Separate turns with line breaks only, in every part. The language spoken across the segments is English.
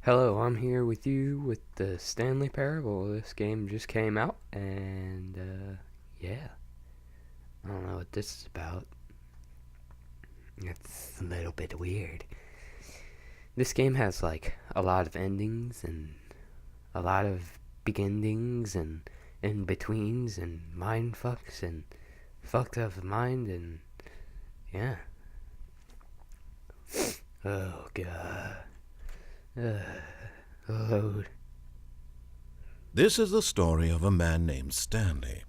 Hello, I'm here with you with the Stanley Parable. This game just came out, and yeah, I don't know what this is about. It's a little bit weird. This game has like a lot of endings and a lot of beginnings and in betweens and mind fucks and fucked up mind and yeah. Oh god. Load.
This is the story of a man named Stanley.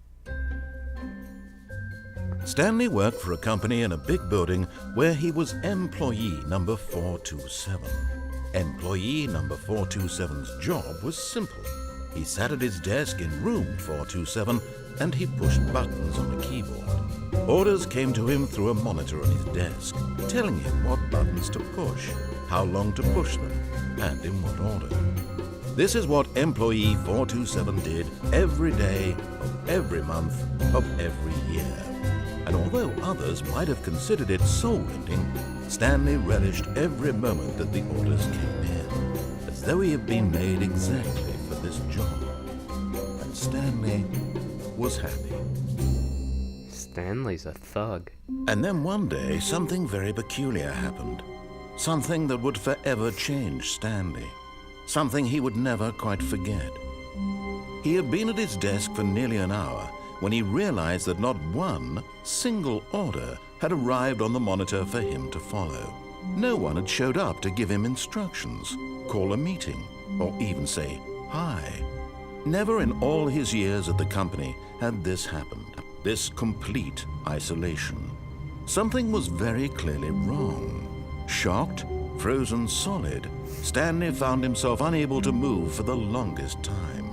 Stanley worked for a company in a big building where he was employee number 427. Employee number 427's job was simple. He sat at his desk in room 427 and he pushed buttons on a keyboard. Orders came to him through a monitor on his desk, telling him what buttons to push, how long to push them, and in what order. This is what employee 427 did every day of every month of every year. And although others might have considered it soul-ending, Stanley relished every moment that the orders came in, as though he had been made exactly for this job. And Stanley was happy.
Stanley's a thug.
And then one day, something very peculiar happened. Something that would forever change Stanley. Something he would never quite forget. He had been at his desk for nearly an hour when he realized that not one single order had arrived on the monitor for him to follow. No one had showed up to give him instructions, call a meeting, or even say hi. Never in all his years at the company had this happened, this complete isolation. Something was very clearly wrong. Shocked, frozen solid, Stanley found himself unable to move for the longest time.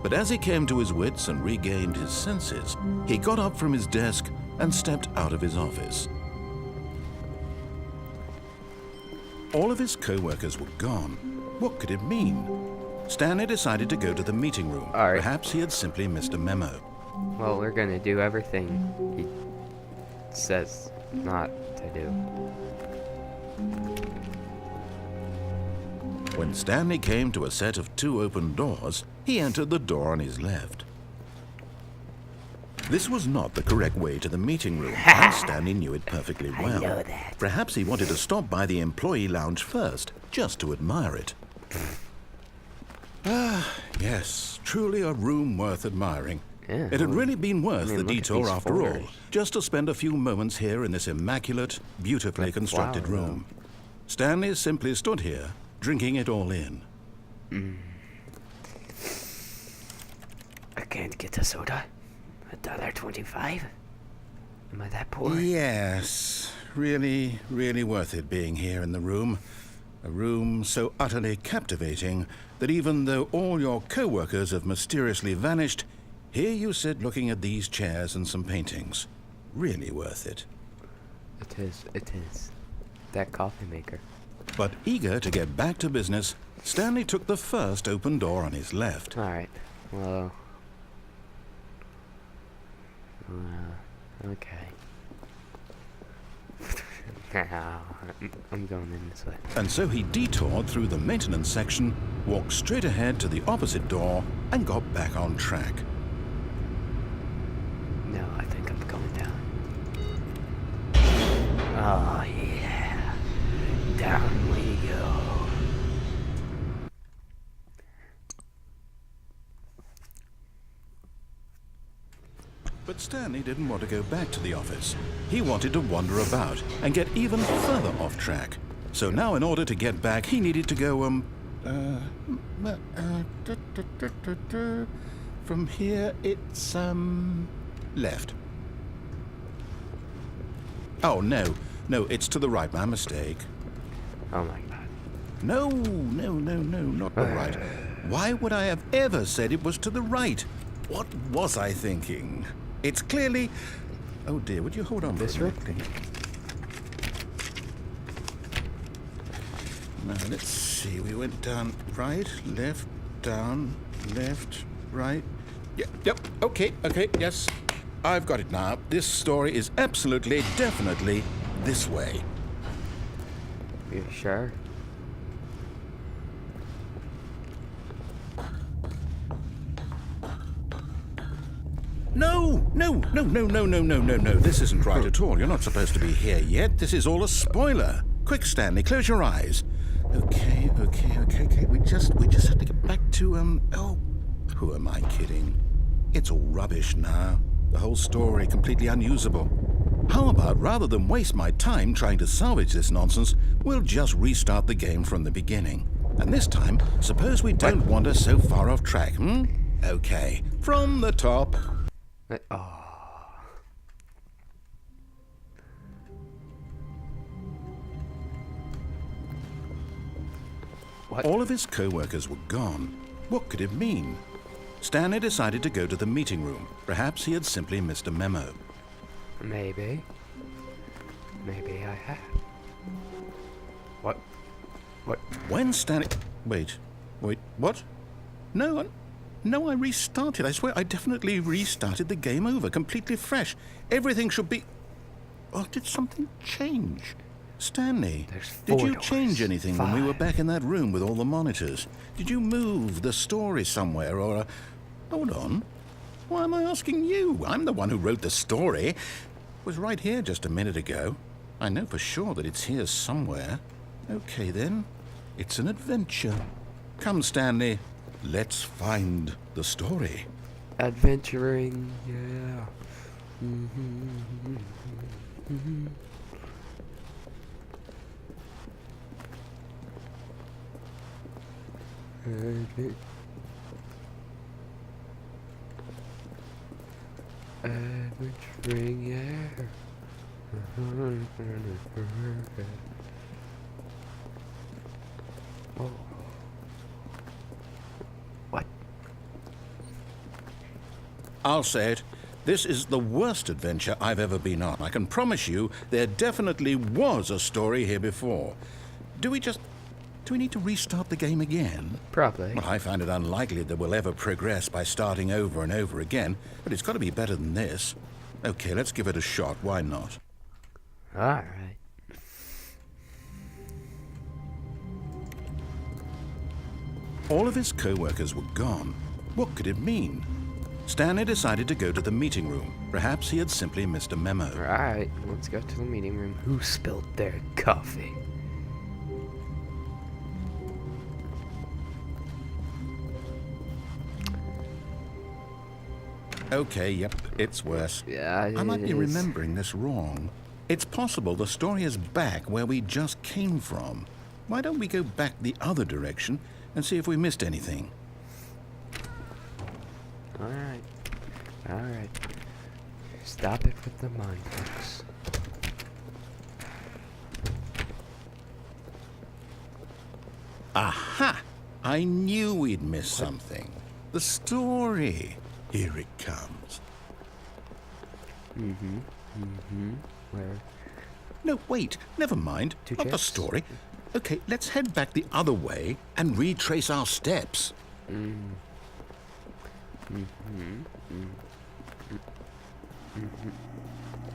But as he came to his wits and regained his senses, he got up from his desk and stepped out of his office. All of his co-workers were gone. What could it mean? Stanley decided to go to the meeting room.
All right.
Perhaps he had simply missed a memo.
Well, we're gonna do everything he says not to do.
When Stanley came to a set of 2 open doors, he entered the door on his left. This was not the correct way to the meeting room, and Stanley knew it perfectly well.
I know that.
Perhaps he wanted to stop by the employee lounge first, just to admire it. Yes, truly a room worth admiring.
Yeah,
It had really been worth the
look at
detour
these
after all,
folders.
just to spend a few moments here in this immaculate, beautifully
Like
constructed
flower,
room. Stanley simply stood here, drinking it all in.
I can't get a soda. $1.25. Am I that poor?
Yes, really, really worth it being here in the room. A room so utterly captivating that even though all your co-workers have mysteriously vanished, here you sit looking at these chairs and some paintings. Really worth it.
It is. That coffee maker.
But eager to get back to business, Stanley took the first open door on his left.
Alright, well... okay. Now, I'm going in this way.
And so he detoured through the maintenance section, walked straight ahead to the opposite door, and got back on track.
No, I think I'm going down. Oh, yeah. Down we go.
But Stanley didn't want to go back to the office. He wanted to wander about and get even further off track. So now in order to get back, he needed to go, from here it's, left. Oh, no, it's to the right, my mistake.
Oh my god.
No, not the right. Why would I have ever said it was to the right? What was I thinking? It's clearly... Oh dear, would you hold on for a minute?
Disrupting.
Now, let's see. We went down right, left, down, left, right. Yep, okay, yes. I've got it now. This story is absolutely, definitely this way.
You sure?
No, no, no, no, no, no, no, no, no. This isn't right at all. You're not supposed to be here yet. This is all a spoiler. Quick, Stanley, close your eyes. Okay. We just have to get back to, oh, who am I kidding? It's all rubbish now. The whole story completely unusable. How about, rather than waste my time trying to salvage this nonsense, we'll just restart the game from the beginning. And this time, suppose we don't wander so far off track, hmm? Okay, from the top.
Oh. What?
All of his co-workers were gone. What could it mean? Stanley decided to go to the meeting room. Perhaps he had simply missed a memo.
Maybe I have. What?
When Stanley... Wait, what? No, I restarted. I swear, I definitely restarted the game over, completely fresh. Everything should be... Oh, did something change? Stanley, did you change anything when we were back in that room with all the monitors? Did you move the story somewhere, or... Hold on. Why am I asking you? I'm the one who wrote the story. It was right here just a minute ago. I know for sure that it's here somewhere. Okay, then. It's an adventure. Come, Stanley. Let's find the story.
Adventuring, yeah. Adventuring, yeah. Oh. What?
I'll say it. This is the worst adventure I've ever been on. I can promise you there definitely was a story here before. Do we need to restart the game again?
Probably.
Well, I find it unlikely that we'll ever progress by starting over and over again, but it's got to be better than this. Okay, let's give it a shot. Why not?
Alright.
All of his co-workers were gone. What could it mean? Stanley decided to go to the meeting room. Perhaps he had simply missed a memo.
Alright, let's go to the meeting room. Who spilled their coffee?
Okay, yep, it's worse.
Yeah,
I might be
it is.
remembering this wrong. It's possible the story is back where we just came from. Why don't we go back the other direction and see if we missed anything?
Alright. Stop it with the mind tricks.
Aha! I knew we'd miss something. The story. Here it comes.
Where?
No, wait. Never mind.
Two
Not the
checks?
story. Okay, let's head back the other way and retrace our steps.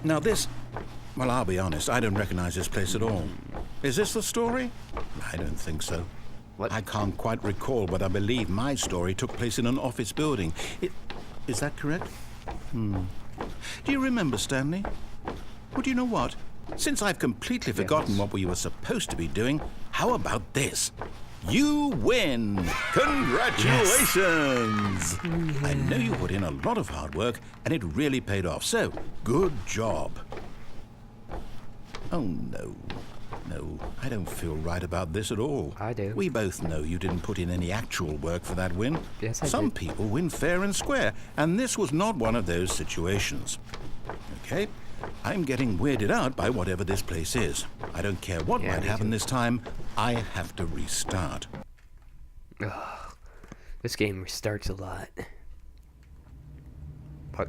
Now this... Well, I'll be honest, I don't recognize this place at all. Is this the story? I don't think so.
What?
I can't quite recall, but I believe my story took place in an office building. Is that correct? Do you remember, Stanley? Well, do you know what? Since I've completely forgotten what we were supposed to be doing, how about this? You win! Congratulations! I know you put in a lot of hard work, and it really paid off. So, good job. Oh, no. No, I don't feel right about this at all.
I do.
We both know you didn't put in any actual work for that win.
Yes, I
Some
did.
people win fair and square, and this was not one of those situations. Okay? I'm getting weirded out by whatever this place is. I don't care what
Yeah,
might
me
happen
too.
this time. I have to restart.
Ugh. This game restarts a lot. What?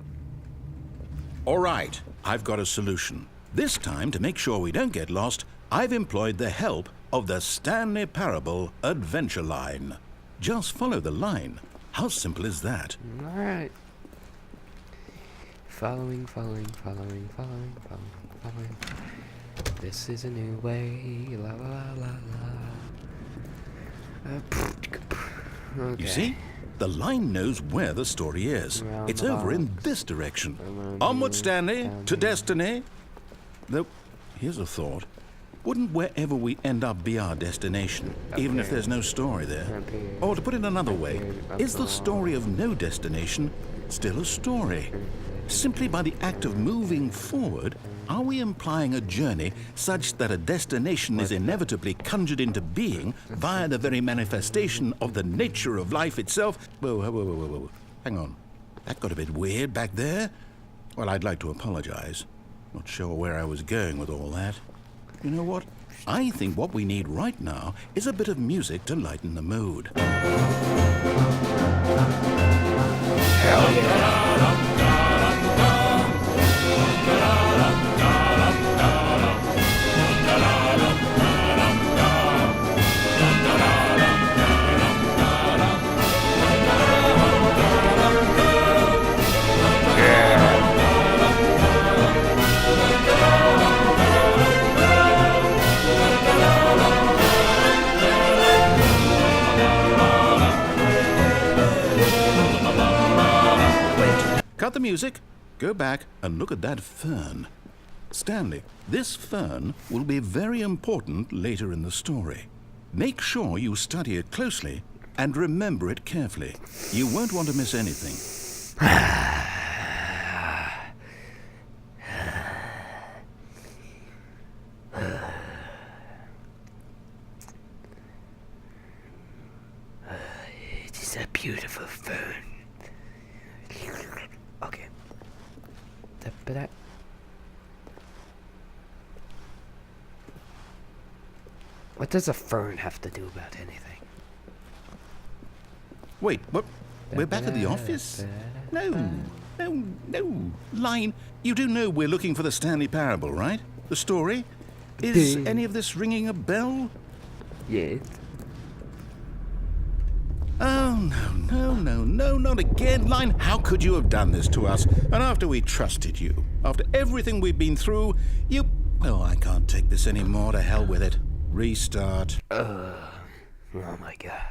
All right, I've got a solution. This time, to make sure we don't get lost, I've employed the help of the Stanley Parable Adventure Line. Just follow the line. How simple is that?
Alright. Following. This is a new way. La la la la. Okay.
You see? The line knows where the story is. It's over in this direction. Onward, Stanley, to destiny. Though, here's a thought. Wouldn't wherever we end up be our destination, even if there's no story there? Or to put it another way, is the story of no destination still a story? Simply by the act of moving forward, are we implying a journey such that a destination is inevitably conjured into being via the very manifestation of the nature of life itself? Whoa. Hang on. That got a bit weird back there. Well, I'd like to apologize. Not sure where I was going with all that. You know what? I think what we need right now is a bit of music to lighten the mood.
Hell yeah.
Cut the music, go back and look at that fern. Stanley, this fern will be very important later in the story. Make sure you study it closely and remember it carefully. You won't want to miss anything.
It is a beautiful fern. Okay. What does a fern have to do about anything?
Wait, what? We're back at the office? No. Line, you do know we're looking for the Stanley Parable, right? The story? Is any of this ringing a bell?
Yes.
Oh, no, not again. Line, how could you have done this to us? And after we trusted you, after everything we've been through, you... Oh, I can't take this anymore. To hell with it. Restart.
Oh my god.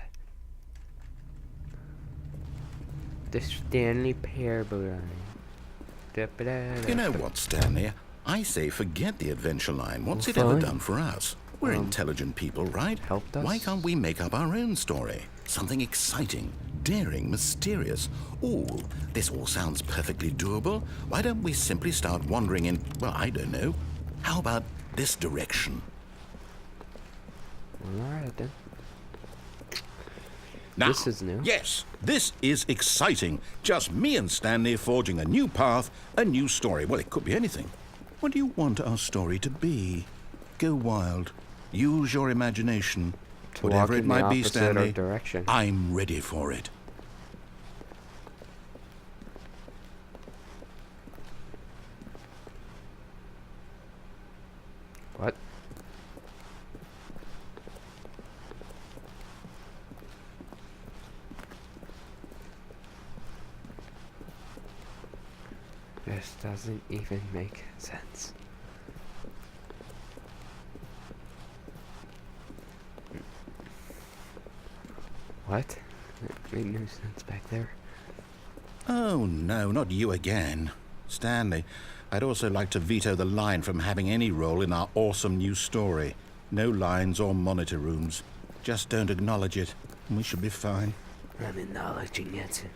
The Stanley Parable.
You know what, Stanley? I say forget the adventure line. What's it ever done for us? We're intelligent people, right?
Helped us?
Why can't we make up our own story? Something exciting, daring, mysterious. Ooh, this all sounds perfectly doable. Why don't we simply start wandering in, well, I don't know. How about this direction?
Alright then.
Now,
this is new.
Yes, this is exciting. Just me and Stanley forging a new path, a new story. Well, it could be anything. What do you want our story to be? Go wild. Use your imagination. Whatever it might be, Stanley,
direction.
I'm ready for it.
What? This doesn't even make sense. What? That made no sense back there.
Oh, no, not you again. Stanley, I'd also like to veto the line from having any role in our awesome new story. No lines or monitor rooms. Just don't acknowledge it, and we should be fine.
I'm acknowledging it.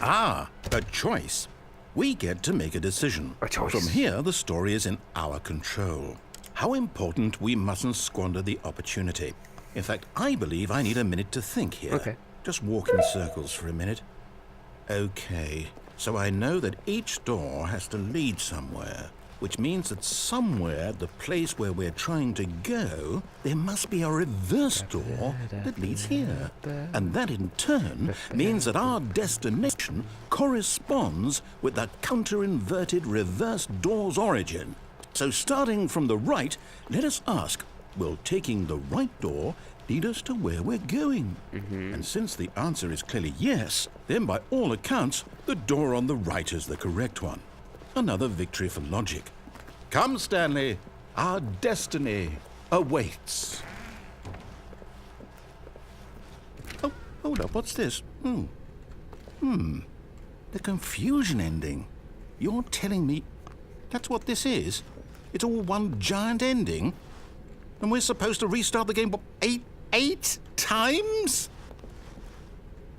Ah, a choice. We get to make a decision.
A choice.
From here, the story is in our control. How important we mustn't squander the opportunity. In fact, I believe I need a minute to think here.
Okay.
Just walk in circles for a minute. Okay, so I know that each door has to lead somewhere, which means that somewhere, the place where we're trying to go, there must be a reverse door that leads here. And that in turn means that our destination corresponds with the counter-inverted reverse door's origin. So starting from the right, let us ask, will taking the right door lead us to where we're going? And since the answer is clearly yes, then by all accounts, the door on the right is the correct one. Another victory for logic. Come, Stanley. Our destiny awaits. Oh, hold up. What's this? The confusion ending. You're telling me that's what this is? It's all one giant ending? And we're supposed to restart the game, what, eight times?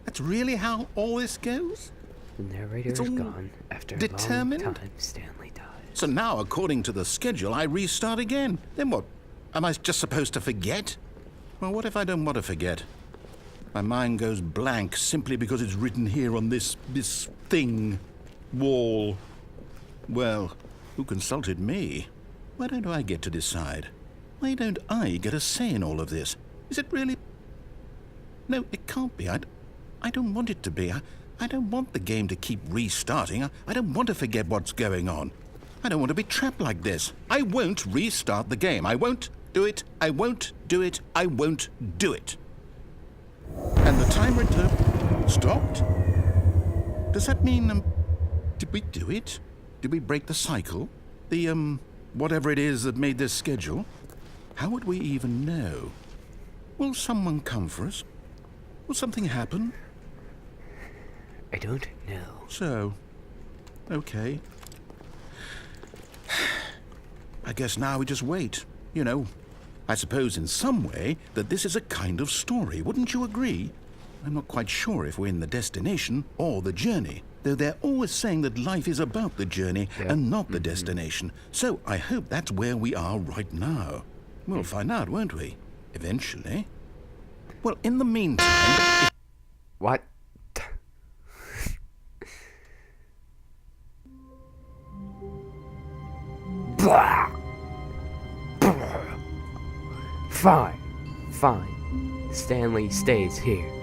That's really how all this goes?
The narrator is gone after
determined?
a long time. Stanley dies.
So now, according to the schedule, I restart again. Then what? Am I just supposed to forget? Well, what if I don't want to forget? My mind goes blank simply because it's written here on this thing, wall. Well, who consulted me? Why don't I get to decide? Why don't I get a say in all of this? Is it really? No, it can't be. I don't want it to be. I don't want the game to keep restarting. I don't want to forget what's going on. I don't want to be trapped like this. I won't restart the game. I won't do it. I won't do it. I won't do it. And the timer stopped? Does that mean, did we do it? Did we break the cycle? The, whatever it is that made this schedule? How would we even know? Will someone come for us? Will something happen?
I don't know.
So, okay. I guess now we just wait. You know, I suppose in some way that this is a kind of story. Wouldn't you agree? I'm not quite sure if we're in the destination or the journey, though they're always saying that life is about the journey and not the destination. So I hope that's where we are right now. We'll find out, won't we? Eventually. Well, in the meantime...
What? Blah. Blah. Fine. Stanley stays here.